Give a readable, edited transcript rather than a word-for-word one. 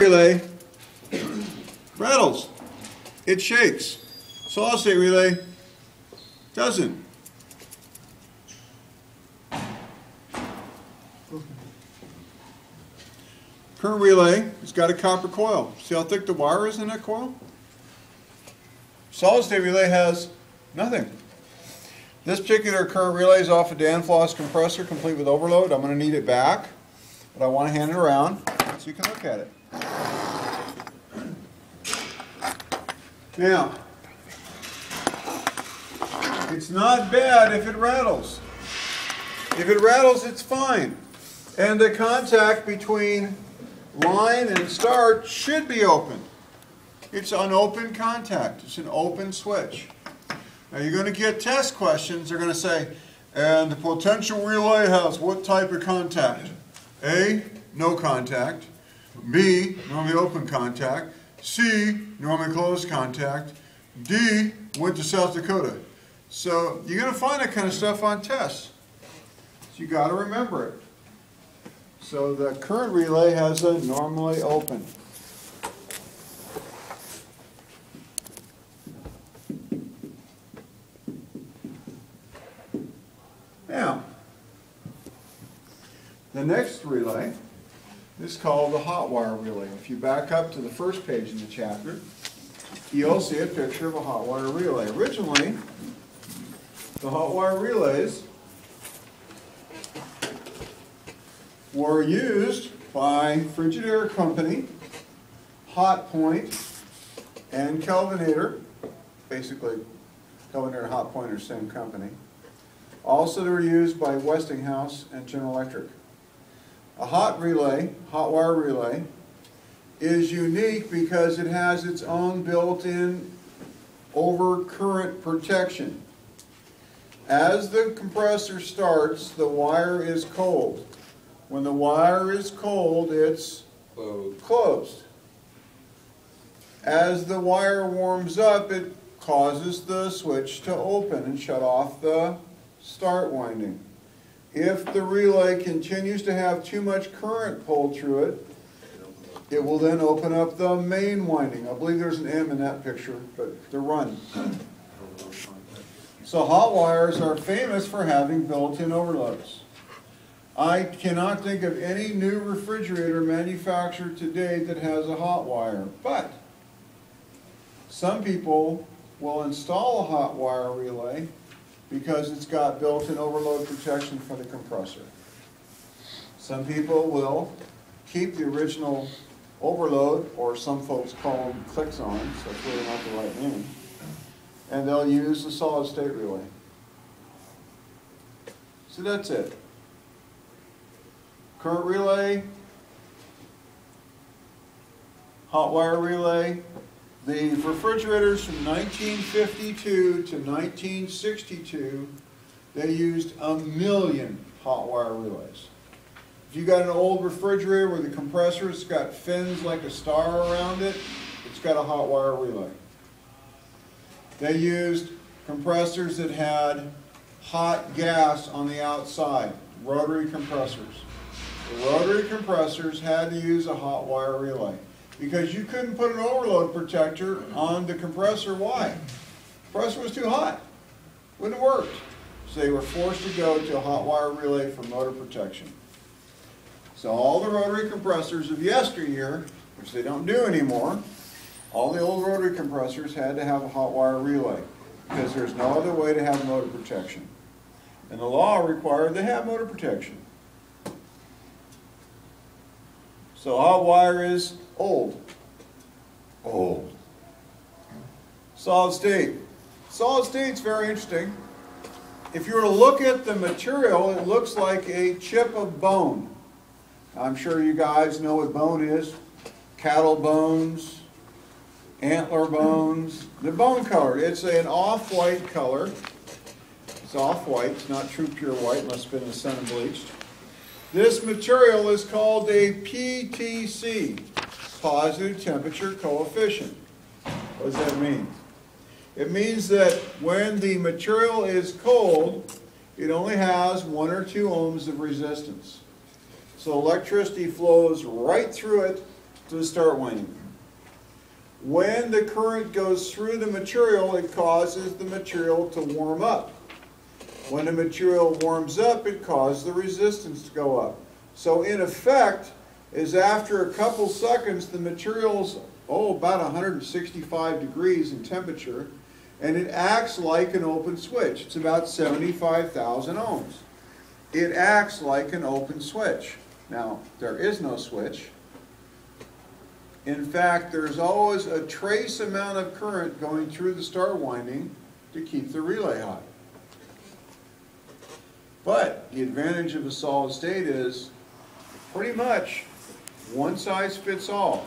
Relay rattles. It shakes. Solid state relay doesn't. Current relay has got a copper coil. See how thick the wire is in that coil? Solid state relay has nothing. This particular current relay is off a Danfoss compressor complete with overload. I'm going to need it back, but I want to hand it around so you can look at it. Now, it's not bad if it rattles. If it rattles, it's fine. And the contact between line and start should be open. It's an open contact. It's an open switch. Now you're going to get test questions. They're going to say, and the potential relay has what type of contact? A, no contact. B, normally open contact. C, normally closed contact. D, went to South Dakota. So you're going to find that kind of stuff on tests. So you got to remember it. So the current relay has a normally open. Now, the next relay is called the hot wire relay. If you back up to the first page in the chapter, you'll see a picture of a hot wire relay. Originally, the hot wire relays were used by Frigidaire Company, Hot Point, and Kelvinator. Basically, Kelvinator and Hot Point are the same company. Also, they were used by Westinghouse and General Electric. A hot relay, hot wire relay, is unique because it has its own built-in overcurrent protection. As the compressor starts, the wire is cold. When the wire is cold, it's closed. As the wire warms up, it causes the switch to open and shut off the start winding. If the relay continues to have too much current pulled through it, it will then open up the main winding. I believe there's an M in that picture, but the run. So hot wires are famous for having built-in overloads. I cannot think of any new refrigerator manufactured today that has a hot wire, but some people will install a hot wire relay because it's got built-in overload protection for the compressor. Some people will keep the original overload, or some folks call them click-ons, so that's really not the right name, and they'll use the solid-state relay. So that's it. Current relay, hot wire relay. The refrigerators from 1952 to 1962, they used 1 million hot wire relays. If you got an old refrigerator where the compressor's got fins like a star around it, it's got a hot wire relay. They used compressors that had hot gas on the outside, rotary compressors. The rotary compressors had to use a hot wire relay because you couldn't put an overload protector on the compressor. Why? The compressor was too hot. Wouldn't have worked. So they were forced to go to a hot wire relay for motor protection. So all the rotary compressors of yesteryear, which they don't do anymore, all the old rotary compressors had to have a hot wire relay because there's no other way to have motor protection. And the law required they have motor protection. So hot wire is old. Old. Solid state. Solid state's very interesting. If you were to look at the material, it looks like a chip of bone. I'm sure you guys know what bone is. Cattle bones, antler bones. The bone color, it's an off-white color. It's off-white, it's not true pure white unless it's been in the sun and bleached. This material is called a PTC, positive temperature coefficient. What does that mean? It means that when the material is cold, it only has 1 or 2 ohms of resistance. So electricity flows right through it to the start winding. When the current goes through the material, it causes the material to warm up. When the material warms up, it causes the resistance to go up. So in effect, is after a couple seconds, the material's about 165 degrees in temperature, and it acts like an open switch. It's about 75,000 ohms. It acts like an open switch. Now, there is no switch. In fact, there's always a trace amount of current going through the start winding to keep the relay hot. But the advantage of a solid state is pretty much one size fits all.